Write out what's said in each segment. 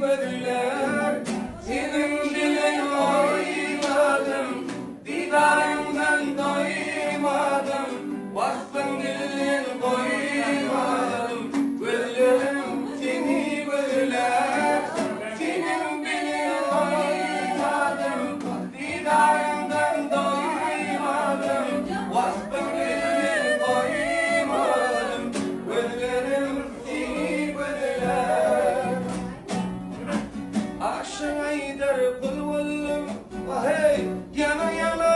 veriler. Senin dilen oymadım, didarından doymadım, vasfın dilin koymadım. Güllerim seni veriler. Senin dilen oymadım, didarından doymadım, vasfın dilin koymadım. Güllerim seni veriler. Aşığına gider kul buldum, hey, yana yana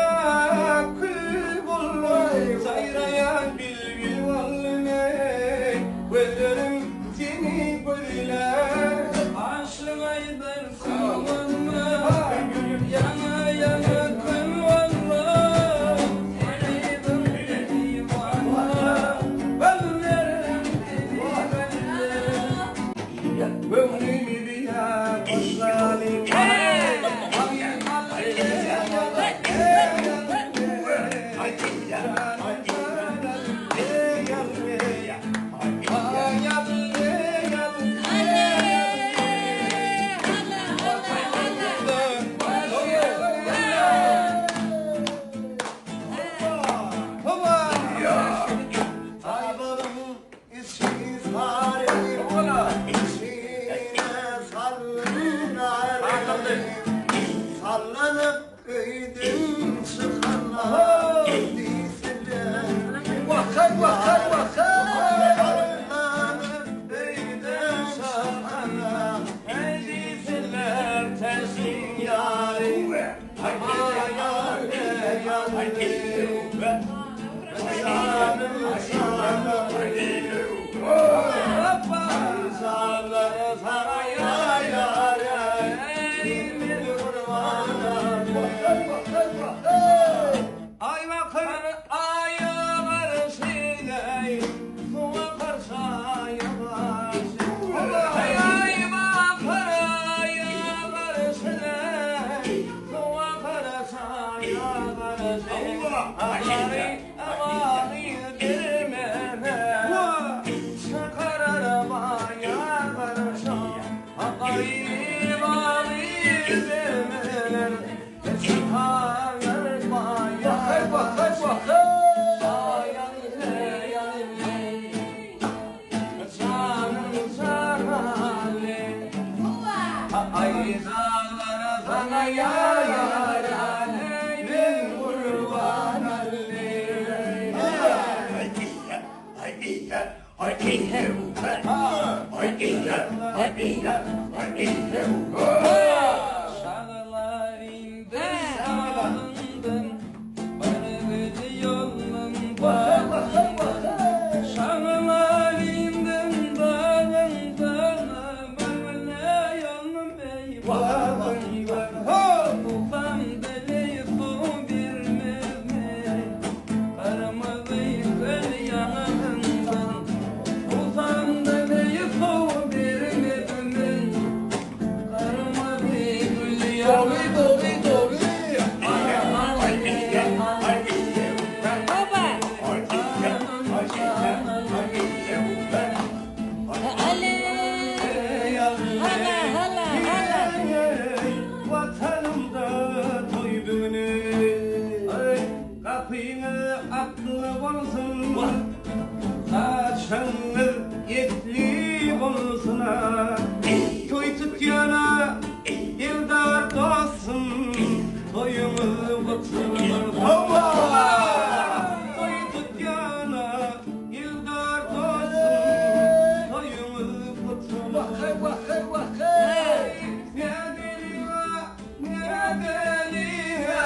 kül buldum. Sayrayan bilbil buldum, hey, gözlerim seni görürler. Aşığına gider kul buldum, yana yana kül buldum. Sayrayan bilbil buldum, gözlerim seni görürler. Gönlümü bir yakışladım. Sallanıp öydüm çıkanlar değilsinler. Vakay vakay vakay. Sallanıp öydüm çıkanlar değilsinler. Tersin yarim. Ay yâre yâre. Sanım sanım. Sanım sana yâre. Ay bakır aya karşıday, suğa karşı aya karşı. Ay bakır aya karşıday, suğa karşı aya karşı. Amari amari girmene, çıkar arabaya karşı. Ay amari girmene, çıkar. Bakay bakay bakay. Canım canale. Ay dağlara sana yar ben kurban olayım. Kapıyı aklı olsun, kaçanır yetli olsun. Köy tutyana yılda dostum, toyumuz kutsunur. Köy tutyana yılda dostum, toyumuz kutsunur. Vakay vakay vakay. Ne deliva, ne deliva,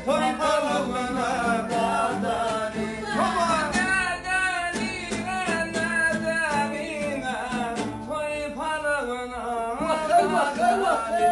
toy balığına. Bakay bakay bakay.